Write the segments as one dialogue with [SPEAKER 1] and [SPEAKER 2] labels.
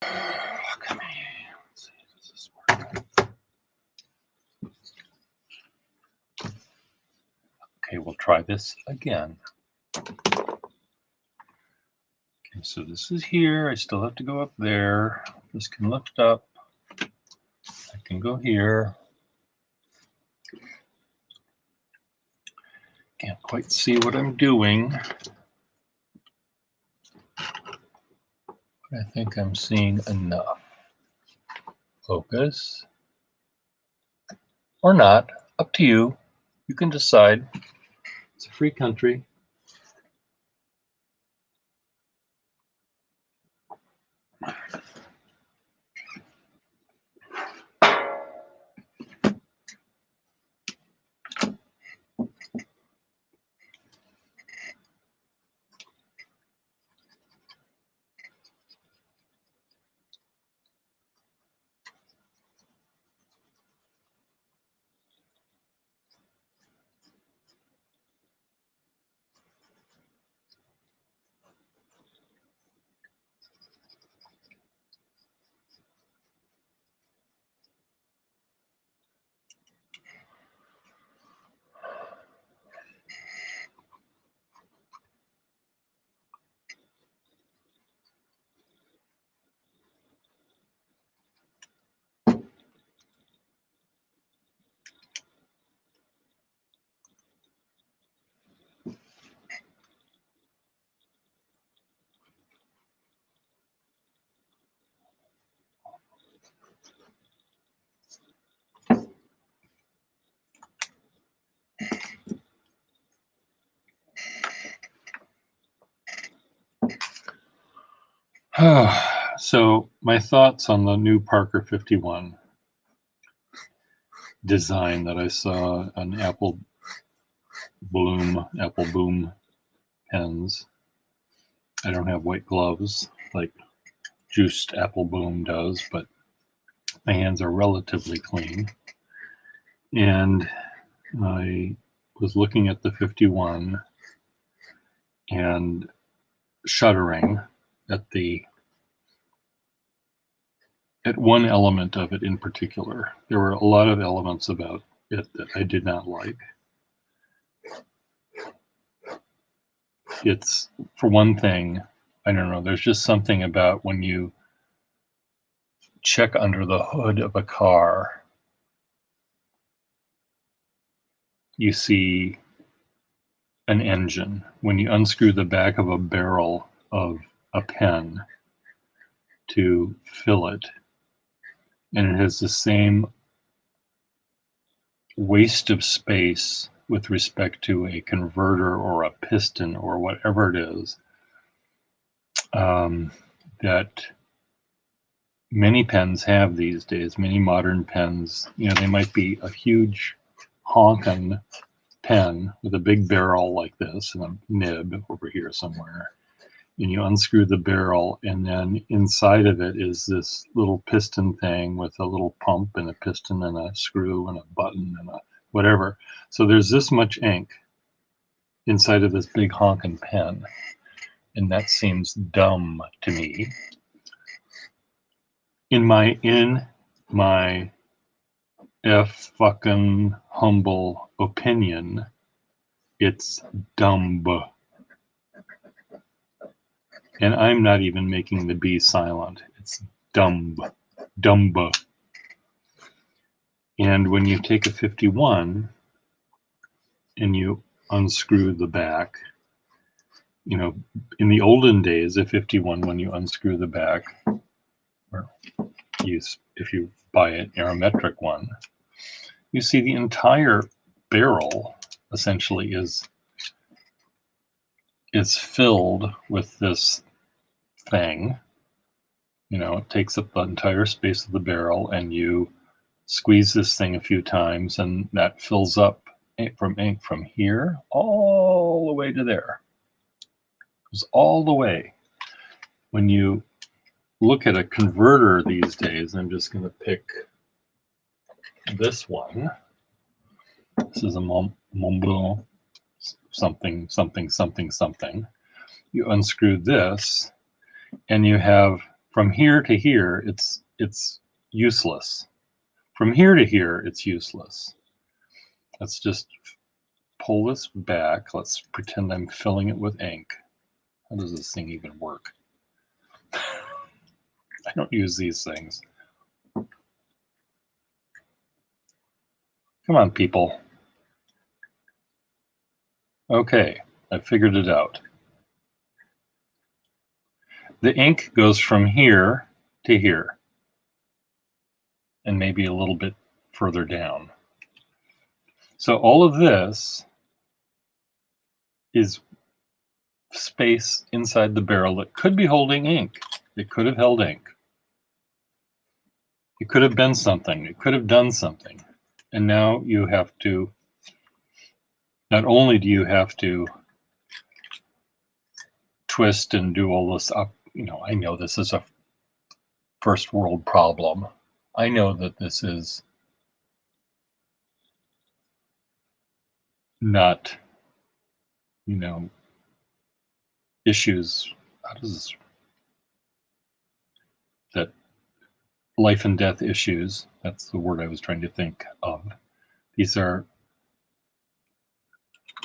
[SPEAKER 1] Come here. Let's see, does this work? Okay, we'll try this again. Okay, so this is here. I still have to go up there. This can lift up. I can go here. Can't quite see what I'm doing. I think I'm seeing enough. Focus. Or not. Up to you. You can decide. It's a free country. So my thoughts on the new Parker 51 design that I saw on Apple Boom pens. I don't have white gloves like juiced Apple Boom does, but my hands are relatively clean. And I was looking at the 51 and shuddering at one element of it in particular. There were a lot of elements about it that I did not like. It's, for one thing, I don't know, there's just something about when you check under the hood of a car, you see an engine. When you unscrew the back of a barrel of a pen to fill it, and it has the same waste of space with respect to a converter or a piston or whatever it is, that many pens have these days. Many modern pens, you know, they might be a huge honkin' pen with a big barrel like this and a nib over here somewhere. And you unscrew the barrel, and then inside of it is this little piston thing with a little pump and a piston and a screw and a button and a whatever. So there's this much ink inside of this big honkin' pen, and that seems dumb to me. In my fucking humble opinion, it's dumb. And I'm not even making the B silent. It's dumb. And when you take a 51 and you unscrew the back, you know, in the olden days, a 51, when you unscrew the back, or if you buy an aerometric one, you see the entire barrel essentially is filled with this thing. You know, it takes up the entire space of the barrel, and you squeeze this thing a few times, and that fills up from ink from here all the way to there. It goes all the way. When you look at a converter these days, I'm just going to pick this one. This is a Montblanc something. You unscrew this, and you have From here to here, it's useless. From here to here, it's useless. Let's just pull this back. Let's pretend I'm filling it with ink. How does this thing even work? I don't use these things. Come on, people. Okay, I figured it out. The ink goes from here to here, and maybe a little bit further down. So all of this is space inside the barrel that could be holding ink. It could have held ink. It could have been something. It could have done something. And now you have to, not only do you have to twist and do all this up, I know this is a first world problem. I know that this is not, issues, how does this, that life and death issues, that's the word I was trying to think of. These are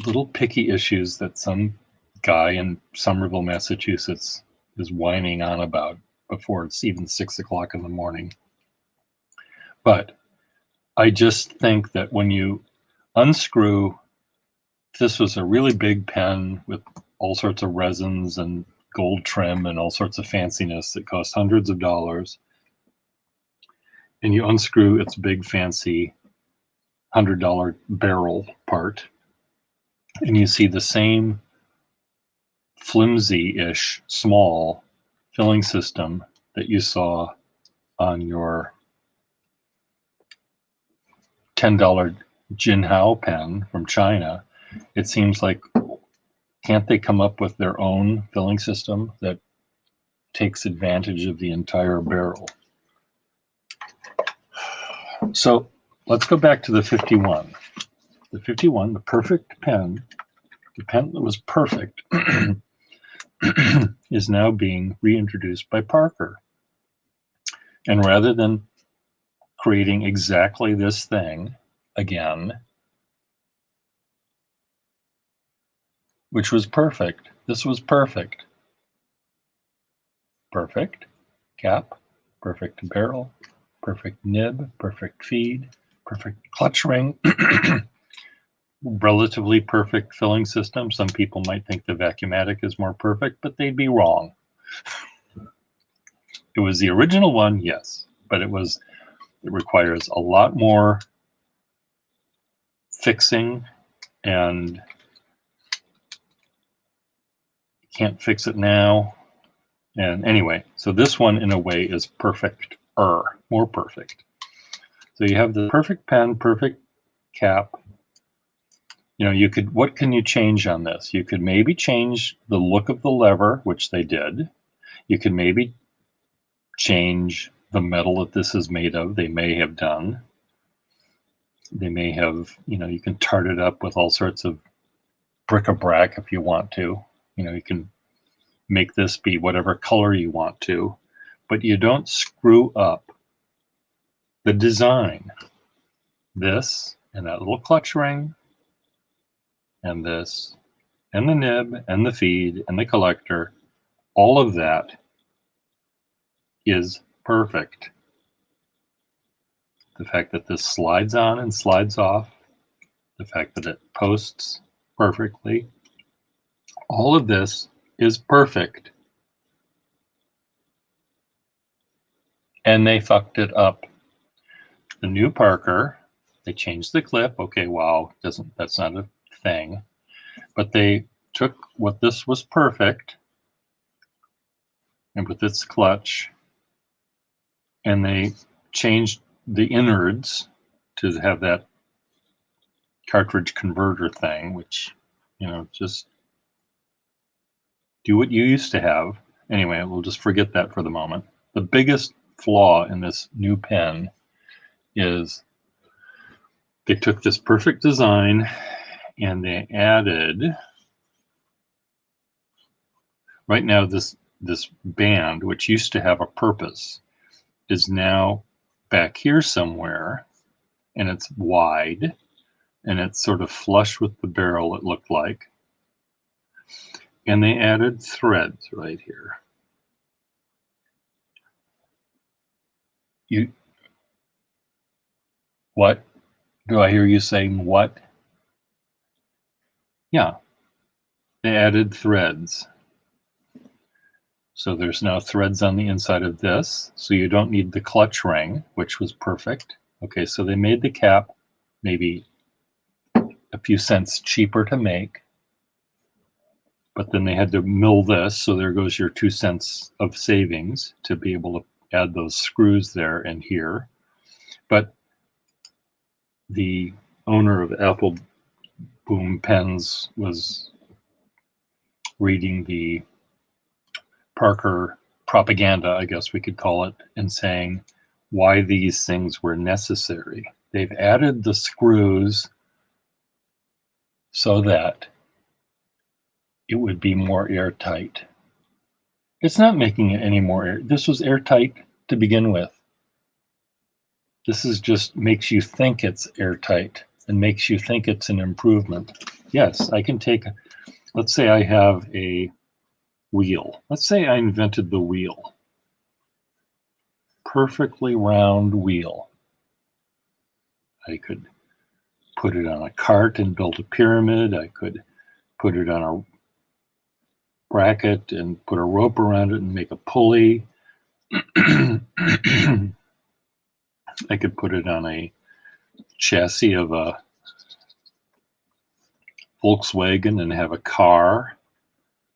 [SPEAKER 1] little picky issues that some guy in Somerville, Massachusetts is whining on about before it's even 6 o'clock in the morning. But I just think that when you unscrew, this was a really big pen with all sorts of resins and gold trim and all sorts of fanciness that cost hundreds of dollars. And you unscrew its big fancy $100 barrel part, and you see the same flimsy-ish small filling system that you saw on your $10 Jinhao pen from China. It seems like, can't they come up with their own filling system that takes advantage of the entire barrel? So let's go back to the 51. The 51, the perfect pen, the pen that was perfect, is now being reintroduced by Parker. And rather than creating exactly this thing again, which was perfect, this was perfect. Perfect cap, perfect barrel, perfect nib, perfect feed, perfect clutch ring, relatively perfect filling system. Some people might think the Vacuumatic is more perfect, but they'd be wrong. It was the original one, yes, but it requires a lot more fixing, and you can't fix it now. And anyway, so this one in a way is perfect, more perfect. So you have the perfect pen, perfect cap. What can you change on this? You could maybe change the look of the lever, which they did. You could maybe change the metal that this is made of. They may have done. They may have, you can tart it up with all sorts of bric-a-brac if you want to. You can make this be whatever color you want to, but you don't screw up the design. This and that little clutch ring, and this, and the nib, and the feed, and the collector, all of that is perfect. The fact that this slides on and slides off, the fact that it posts perfectly, all of this is perfect. And they fucked it up. The new Parker, they changed the clip. Okay, wow, that's not a thing. But they took what this was perfect, and with its clutch, and they changed the innards to have that cartridge converter thing, which, just do what you used to have. Anyway, we'll just forget that for the moment. The biggest flaw in this new pen is they took this perfect design and they added, right now this this band, which used to have a purpose, is now back here somewhere, and it's wide, and it's sort of flush with the barrel, it looked like. And they added threads right here. What? Do I hear you saying what? Yeah, they added threads. So there's now threads on the inside of this, so you don't need the clutch ring, which was perfect. Okay, so they made the cap maybe a few cents cheaper to make, but then they had to mill this, so there goes your 2 cents of savings to be able to add those screws there and here. But the owner of Apple Boom Pens was reading the Parker propaganda, I guess we could call it, and saying why these things were necessary. They've added the screws so that it would be more airtight. It's not making it any more air. This was airtight to begin with. This is just makes you think it's airtight and makes you think it's an improvement. Yes, I can take, let's say I have a wheel. Let's say I invented the wheel. Perfectly round wheel. I could put it on a cart and build a pyramid. I could put it on a bracket and put a rope around it and make a pulley. I could put it on a chassis of a Volkswagen and have a car.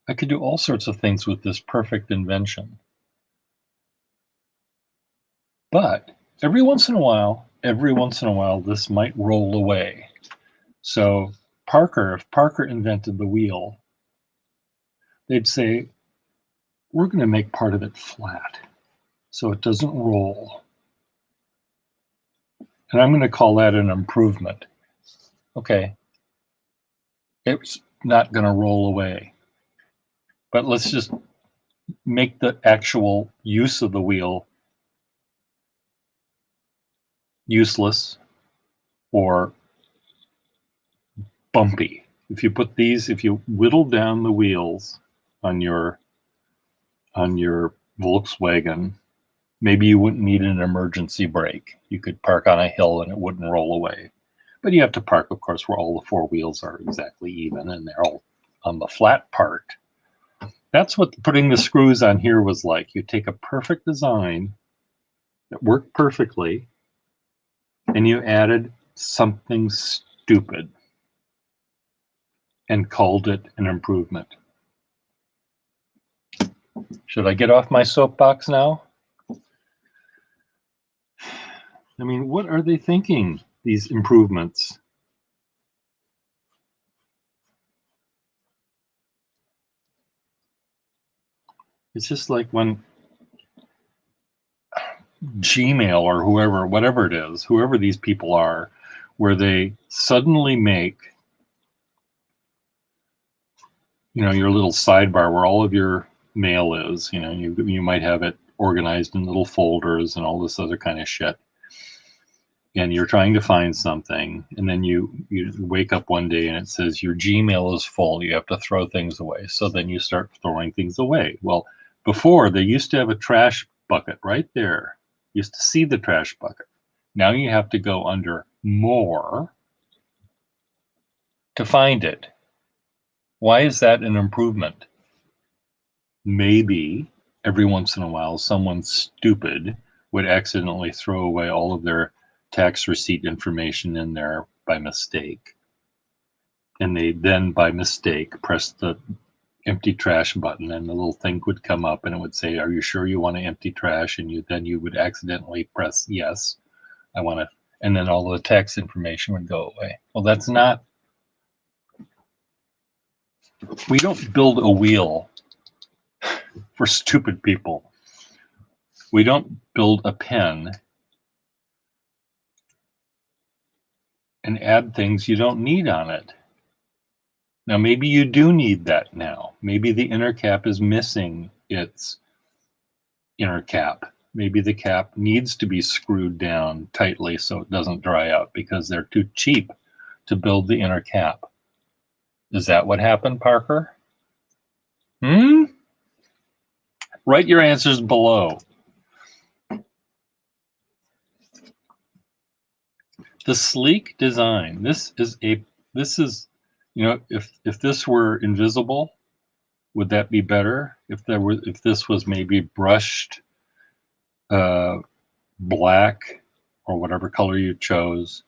[SPEAKER 1] I could do all sorts of things with this perfect invention. But every once in a while, this might roll away. So if Parker invented the wheel, they'd say, we're going to make part of it flat so it doesn't roll. And I'm going to call that an improvement. Okay, it's not going to roll away. But let's just make the actual use of the wheel useless or bumpy. If you whittle down the wheels on your Volkswagen, maybe you wouldn't need an emergency brake. You could park on a hill and it wouldn't roll away. But you have to park, of course, where all the 4 wheels are exactly even and they're all on the flat part. That's what putting the screws on here was like. You take a perfect design that worked perfectly and you added something stupid and called it an improvement. Should I get off my soapbox now? I mean, what are they thinking, these improvements? It's just like when Gmail or whatever it is, whoever these people are, where they suddenly make, your little sidebar where all of your mail is, you might have it organized in little folders and all this other kind of shit. And you're trying to find something, and then you wake up one day and it says your Gmail is full. You have to throw things away. So then you start throwing things away. Well, before they used to have a trash bucket right there. You used to see the trash bucket. Now you have to go under more to find it. Why is that an improvement? Maybe every once in a while someone stupid would accidentally throw away all of their tax receipt information in there by mistake. And they then by mistake press the empty trash button and the little thing would come up and it would say, are you sure you want to empty trash? And you would accidentally press yes, I want to, and then all the tax information would go away. Well, that's not, we don't build a wheel for stupid people. We don't build a pen and add things you don't need on it. Now, maybe you do need that now. Maybe the inner cap is missing its inner cap. Maybe the cap needs to be screwed down tightly so it doesn't dry out because they're too cheap to build the inner cap. Is that what happened, Parker? Write your answers below. The sleek design. This is, if this were invisible, would that be better? If this was maybe brushed black or whatever color you chose,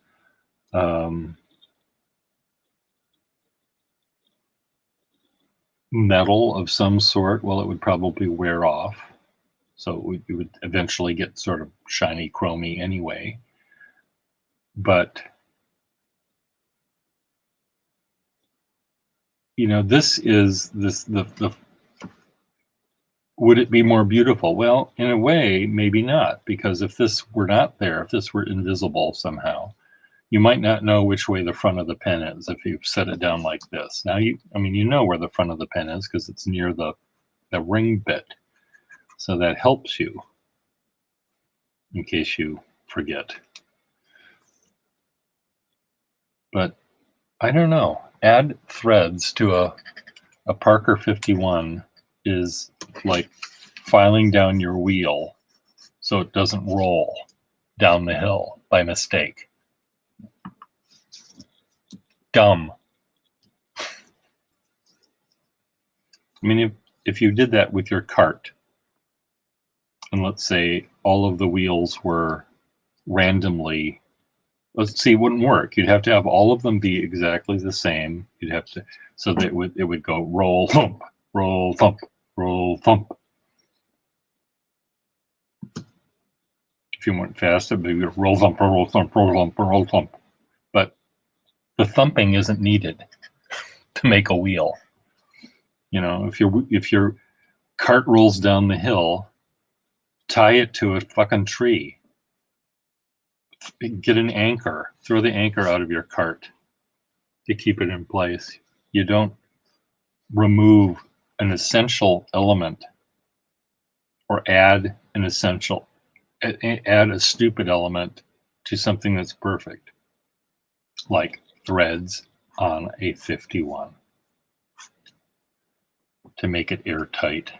[SPEAKER 1] metal of some sort, well, it would probably wear off. So it would eventually get sort of shiny, chromy anyway. But, would it be more beautiful? Well, in a way, maybe not, because if this were not there, if this were invisible somehow, you might not know which way the front of the pen is if you set it down like this. Now, you know where the front of the pen is because it's near the ring bit. So that helps you in case you forget. But I don't know. Add threads to a Parker 51 is like filing down your wheel so it doesn't roll down the hill by mistake. Dumb. I mean, if you did that with your cart, and let's say all of the wheels were randomly, let's see, it wouldn't work. You'd have to have all of them be exactly the same. You'd have to, so that it would go roll, thump, roll, thump, roll, thump. If you went fast, it would be roll, thump, roll, thump, roll, thump, roll, thump. But the thumping isn't needed to make a wheel. If your cart rolls down the hill, tie it to a fucking tree. Get an anchor. Throw the anchor out of your cart to keep it in place. You don't remove an essential element or add a stupid element to something that's perfect, like threads on a 51 to make it airtight.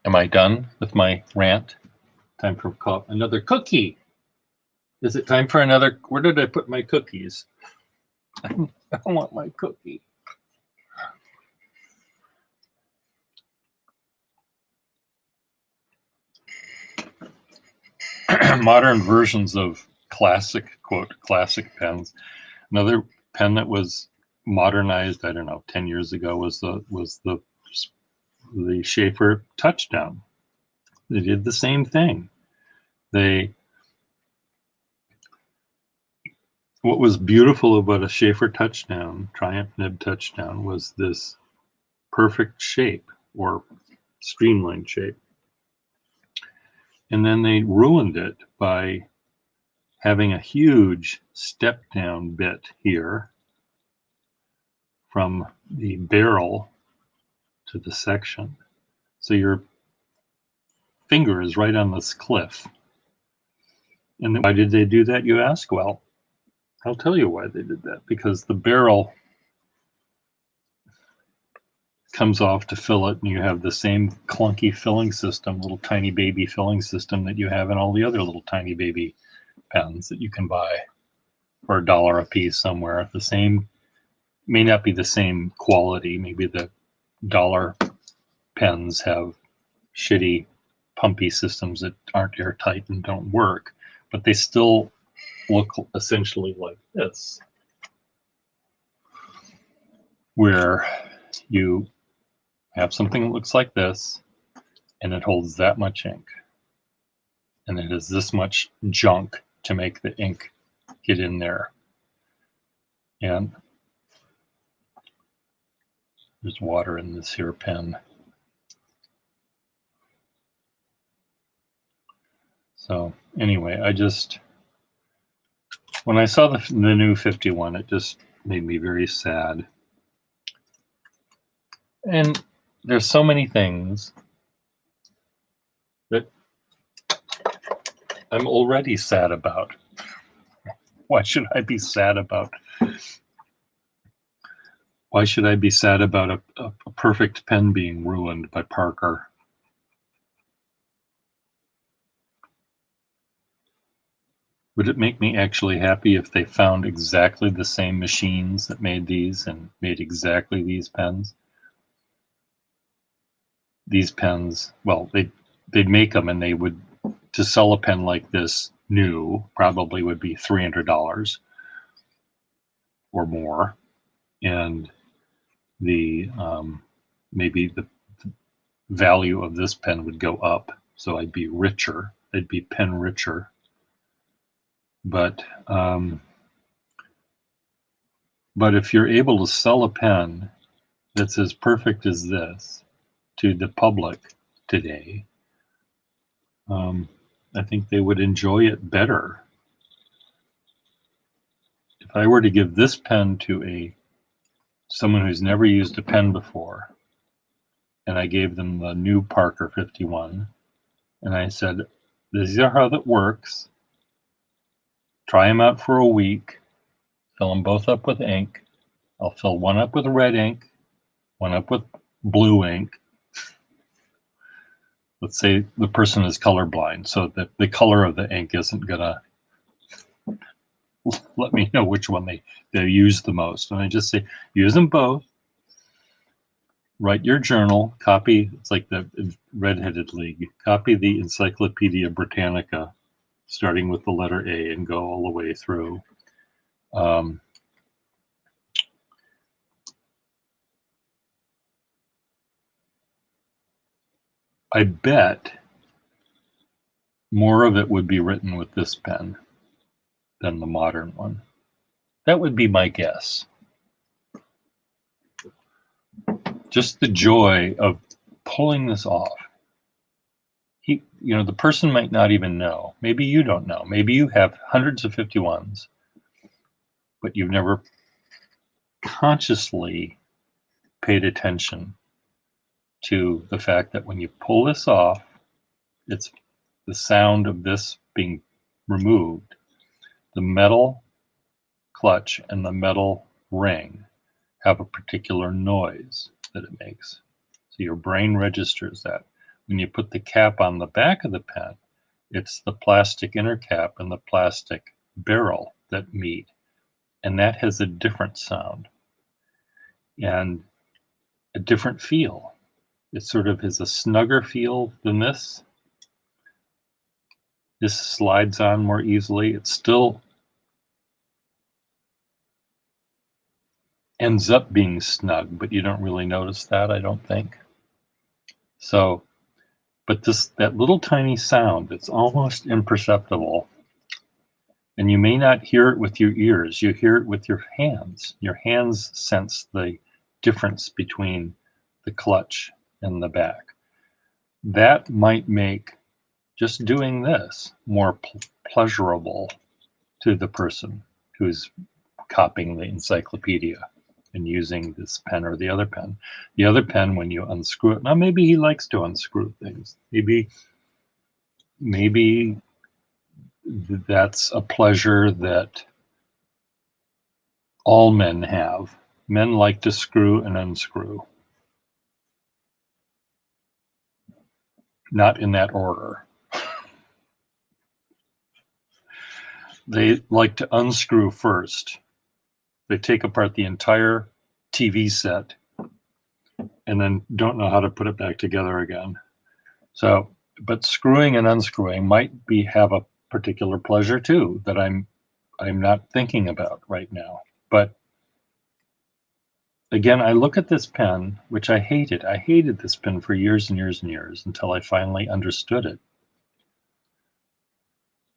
[SPEAKER 1] Am I done with my rant? Time for another cookie. Is it time for another? Where did I put my cookies? I want my cookie. Modern versions of classic pens. Another pen that was modernized, I don't know, 10 years ago was the Schaefer Touchdown. They did the same thing. What was beautiful about a Schaefer Touchdown, Triumph Nib Touchdown, was this perfect shape or streamlined shape. And then they ruined it by having a huge step down bit here from the barrel to the section. So your finger is right on this cliff. And then why did they do that, you ask? Well, I'll tell you why they did that. Because the barrel comes off to fill it, and you have the same clunky filling system, little tiny baby filling system that you have in all the other little tiny baby pens that you can buy for $1 a piece somewhere. The same, may not be the same quality. Maybe the dollar pens have shitty pumpy systems that aren't airtight and don't work, but they still look essentially like this, where you have something that looks like this and it holds that much ink, and it is this much junk to make the ink get in there. And there's water in this here pen. So anyway, when I saw the new 51, it just made me very sad. And there's so many things that I'm already sad about. Why should I be sad about? Why should I be sad about a perfect pen being ruined by Parker? Would it make me actually happy if they found exactly the same machines that made these and made exactly these pens? These pens, well, they'd make them, and they would, to sell a pen like this new, probably would be $300 or more, and the maybe the value of this pen would go up, so I'd be richer. I'd be pen richer. But if you're able to sell a pen that's as perfect as this to the public today, I think they would enjoy it better. If I were to give this pen to someone who's never used a pen before, and I gave them the new Parker 51, and I said, "This is how that works. Try them out for a week. Fill them both up with ink. I'll fill one up with red ink, one up with blue ink." Let's say the person is colorblind, so that the color of the ink isn't gonna let me know which one they use the most. And I just say, use them both. Write your journal, copy, it's like the Red-Headed League, copy the Encyclopedia Britannica, starting with the letter A and go all the way through. I bet more of it would be written with this pen than the modern one. That would be my guess. Just the joy of pulling this off. The person might not even know. Maybe you don't know. Maybe you have hundreds of 51s, but you've never consciously paid attention to the fact that when you pull this off, it's the sound of this being removed. The metal clutch and the metal ring have a particular noise that it makes. So your brain registers that. When you put the cap on the back of the pen, it's the plastic inner cap and the plastic barrel that meet, and that has a different sound and a different feel. It sort of has a snugger feel than this. This slides on more easily. It still ends up being snug, but you don't really notice that, I don't think. So, but that little tiny sound, it's almost imperceptible. And you may not hear it with your ears, you hear it with your hands. Your hands sense the difference between the clutch and the back. That might make just doing this more pleasurable to the person who's copying the encyclopedia and using this pen or the other pen. The other pen, when you unscrew it, now maybe he likes to unscrew things. Maybe that's a pleasure that all men have. Men like to screw and unscrew. Not in that order. They like to unscrew first. They take apart the entire TV set and then don't know how to put it back together again. So, but screwing and unscrewing might have a particular pleasure too that I'm not thinking about right now. But again, I look at this pen, which I hated. I hated this pen for years and years and years until I finally understood it.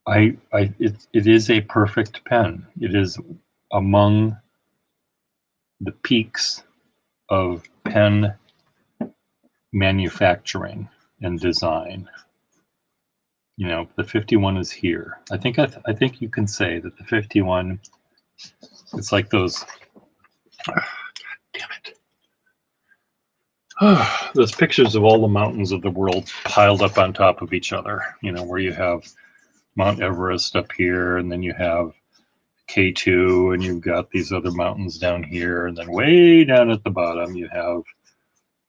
[SPEAKER 1] It is a perfect pen. It is among the peaks of pen manufacturing and design. The 51 is here. I think you can say that the 51, it's like those, God damn it. There's pictures of all the mountains of the world piled up on top of each other, where you have Mount Everest up here, and then you have K2, and you've got these other mountains down here, and then way down at the bottom you have,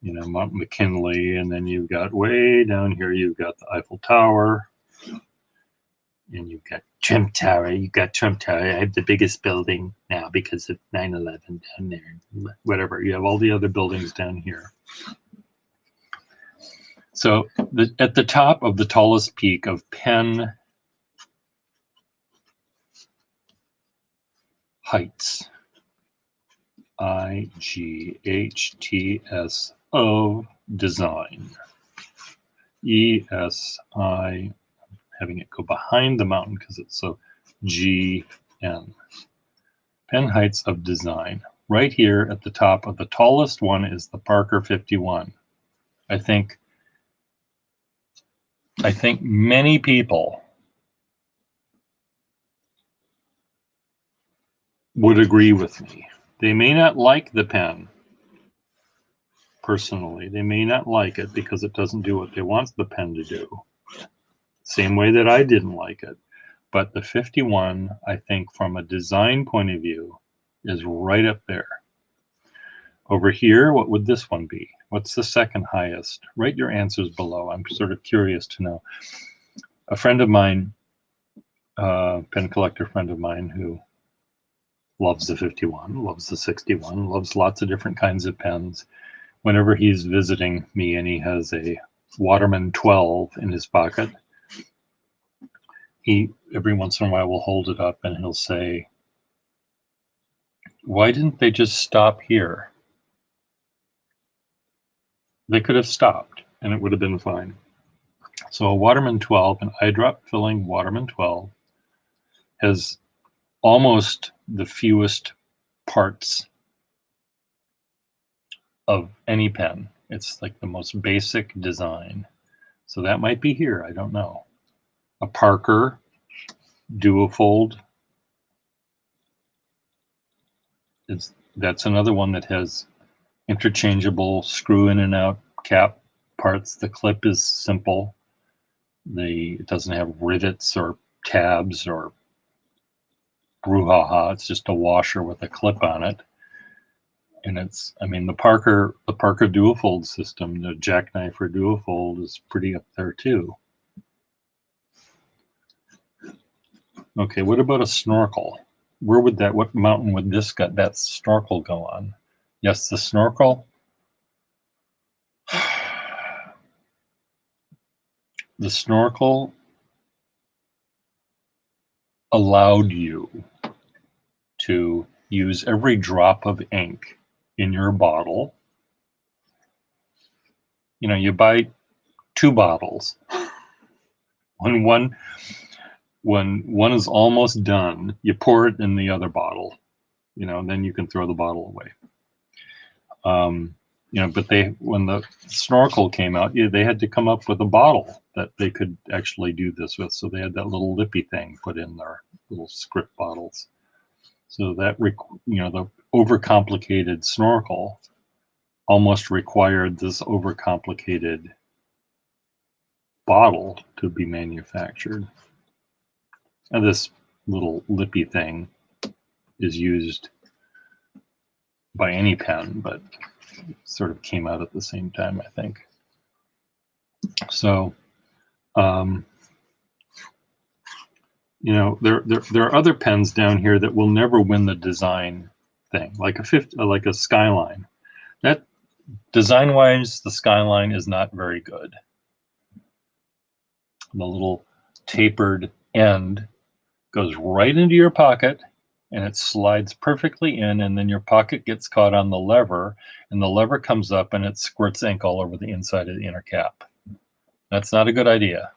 [SPEAKER 1] Mount McKinley, and then you've got way down here, you've got the Eiffel Tower, and you've got Trump Tower. You've got Trump Tower. I have the biggest building now because of 9/11 down there. Whatever. You have all the other buildings down here. So at the top of the tallest peak of Penn Heights, IGHTSO design, ESI, having it go behind the mountain because it's so GN. Penn Heights of design. Right here at the top of the tallest one is the Parker 51. I think many people would agree with me. They may not like the pen personally. They may not like it because it doesn't do what they want the pen to do. Same way that I didn't like it. But the 51, I think from a design point of view, is right up there. Over here, what would this one be? What's the second highest? Write your answers below. I'm sort of curious to know. A friend of mine, pen collector friend of mine who loves the 51, loves the 61, loves lots of different kinds of pens. Whenever he's visiting me and he has a Waterman 12 in his pocket, he every once in a while will hold it up and he'll say, why didn't they just stop here? They could have stopped and it would have been fine. So a Waterman 12, an eyedrop filling Waterman 12, has almost the fewest parts of any pen. It's like the most basic design. So that might be here, I don't know. A Parker duofold, that's another one that has interchangeable screw in and out cap parts. The clip is simple. It doesn't have rivets or tabs or brouhaha. It's just a washer with a clip on it. And the Parker duofold system, the jackknife or duofold, is pretty up there too. Okay, what about a snorkel? What mountain would that snorkel go on? Yes, the snorkel. The snorkel allowed you to use every drop of ink in your bottle. You buy 2 bottles. When one is almost done, you pour it in the other bottle, and then you can throw the bottle away. But when the snorkel came out, they had to come up with a bottle that they could actually do this with. So they had that little lippy thing put in their little script bottles. So that, the overcomplicated snorkel almost required this overcomplicated bottle to be manufactured. And this little lippy thing is used by any pen, but it sort of came out at the same time, I think. So, there are other pens down here that will never win the design thing, like a Skyline. That design-wise, the Skyline is not very good. The little tapered end goes right into your pocket and it slides perfectly in, and then your pocket gets caught on the lever and the lever comes up and it squirts ink all over the inside of the inner cap. That's not a good idea.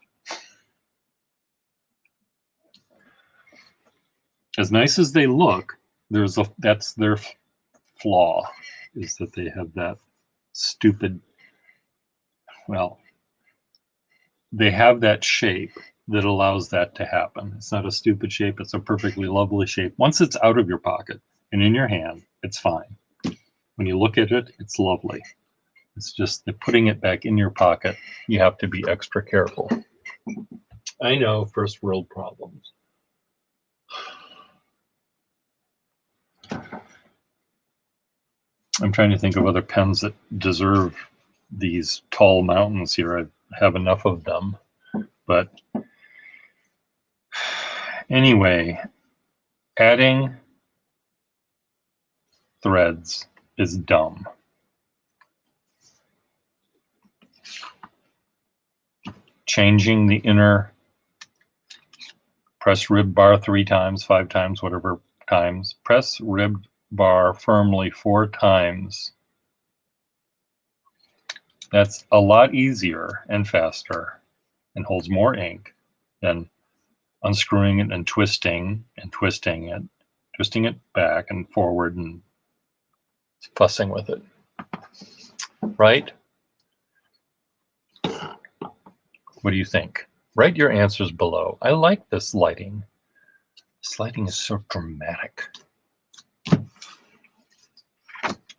[SPEAKER 1] As nice as they look, that's their flaw, is that they have that stupid, they have that shape that allows that to happen. It's not a stupid shape, it's a perfectly lovely shape. Once it's out of your pocket and in your hand, it's fine. When you look at it, it's lovely. It's just that putting it back in your pocket, you have to be extra careful. I know, first world problems. I'm trying to think of other pens that deserve these tall mountains here. I have enough of them. But anyway, adding threads is dumb. Changing the inner, press rib bar 3 times, 5 times, whatever times. Press rib bar firmly 4 times. That's a lot easier and faster and holds more ink than unscrewing it and twisting it back and forward and fussing with it. Right? What do you think? Write your answers below. I like this lighting. This lighting is so dramatic.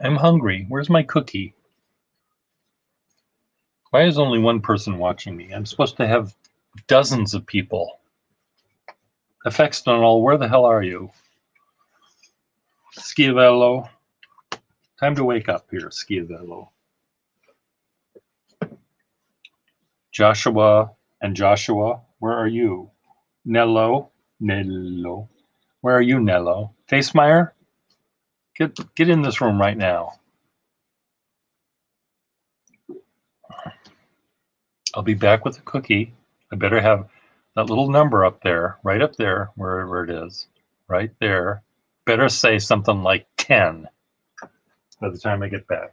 [SPEAKER 1] I'm hungry. Where's my cookie? Why is only one person watching me? I'm supposed to have dozens of people. Effects done all. Where the hell are you? Schiavello. Time to wake up here, Schiavello. Joshua and Joshua, where are you? Nello. Where are you, Nello? Facemeyer? Get in this room right now. I'll be back with a cookie. I better have that little number up there, right up there, wherever it is, right there. Better say something like 10 by the time I get back.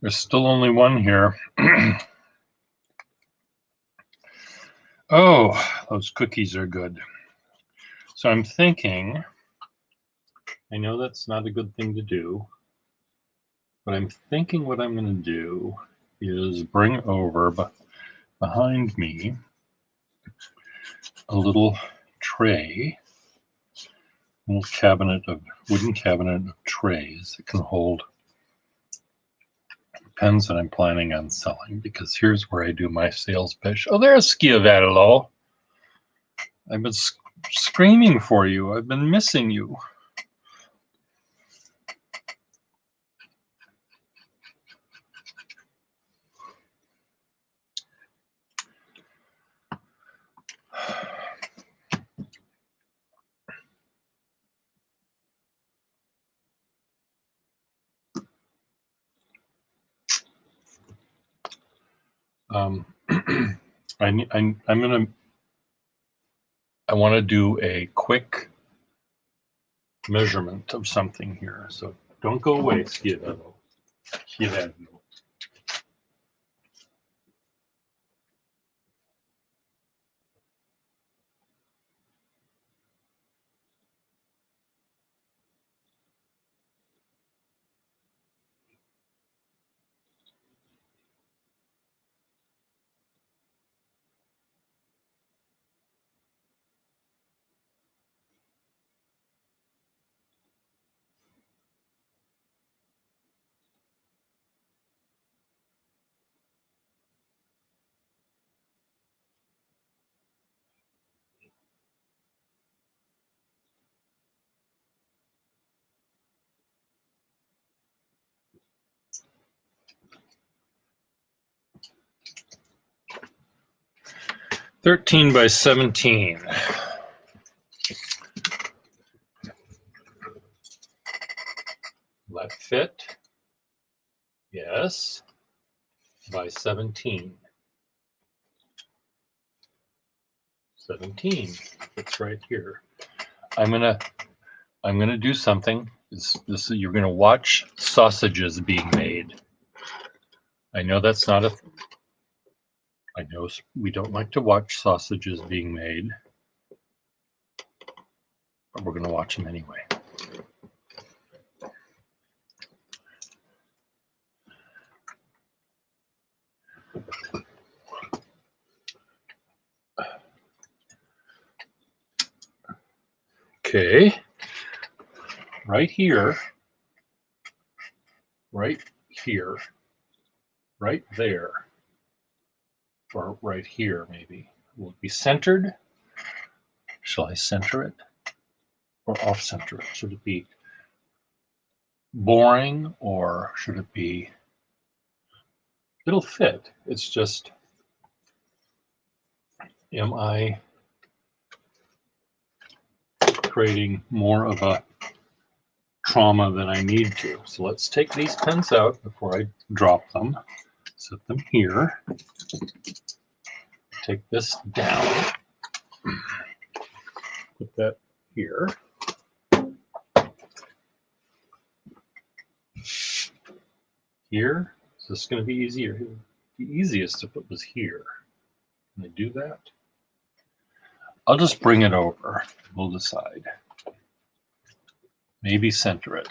[SPEAKER 1] There's still only one here. Oh, those cookies are good. So I'm thinking, I know that's not a good thing to do, but I'm thinking what I'm going to do is bring over behind me a little tray, a little wooden cabinet of trays that can hold pens that I'm planning on selling, because here's where I do my sales pitch. Oh, there's Schiavello. I've been screaming for you. I've been missing you. I want to do a quick measurement of something here. So don't go away, Schiavello. 13 by 17. Let fit. Yes. By 17. 17. It's right here. I'm gonna do something. You're gonna watch sausages being made. I know that's not a. I know we don't like to watch sausages being made, but we're gonna watch them anyway. Okay, right here, right here, right there, or right here maybe. Will it be centered? Shall I center it or off center it? Should it be boring or should it be? It'll fit. It's just, am I creating more of a trauma than I need to? So let's take these pens out before I drop them. Set them here. Take this down. Put that here. Here. Is this going to be easier? The easiest to put was here. Can I do that? I'll just bring it over. We'll decide. Maybe center it.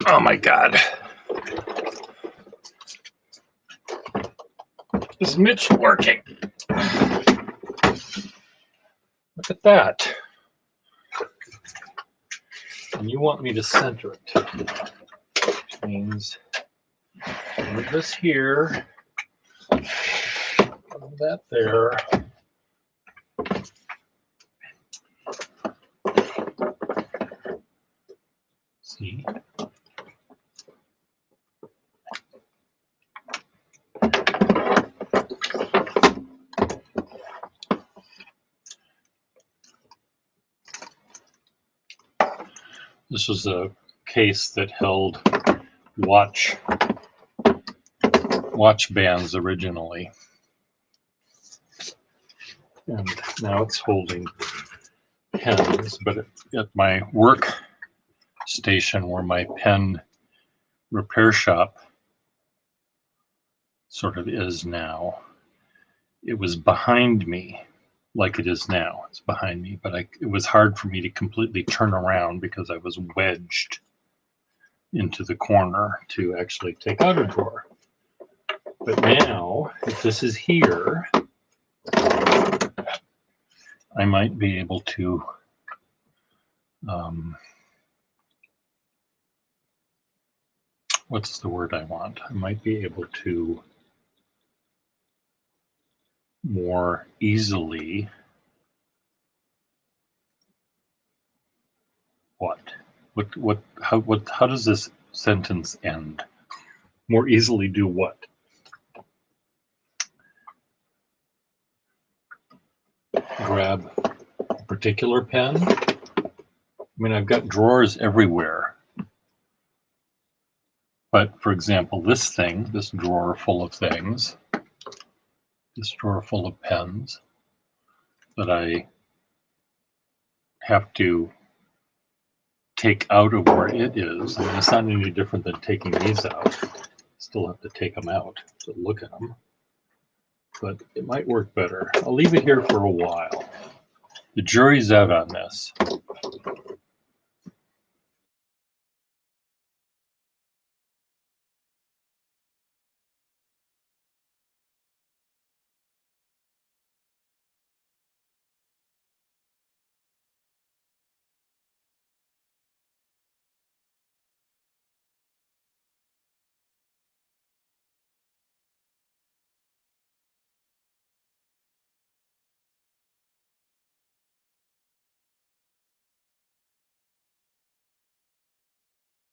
[SPEAKER 1] Oh my God. Is Mitch working? Look at that. And you want me to center it, which means move this here, move that there. See? This was a case that held watch bands originally. And now it's holding pens, but at my work station where my pen repair shop sort of is now, it was behind me like it is now. It's behind me, but it was hard for me to completely turn around because I was wedged into the corner to actually take out a drawer. But now, if this is here, I might be able to what's the word I want? I might be able to more easily how does this sentence end? More easily do what? Grab a particular pen. I mean, I've got drawers everywhere. But for example, this drawer full of things, this drawer full of pens that I have to take out of where it is. I mean, it's not any different than taking these out. Still have to take them out to look at them. But it might work better. I'll leave it here for a while. The jury's out on this.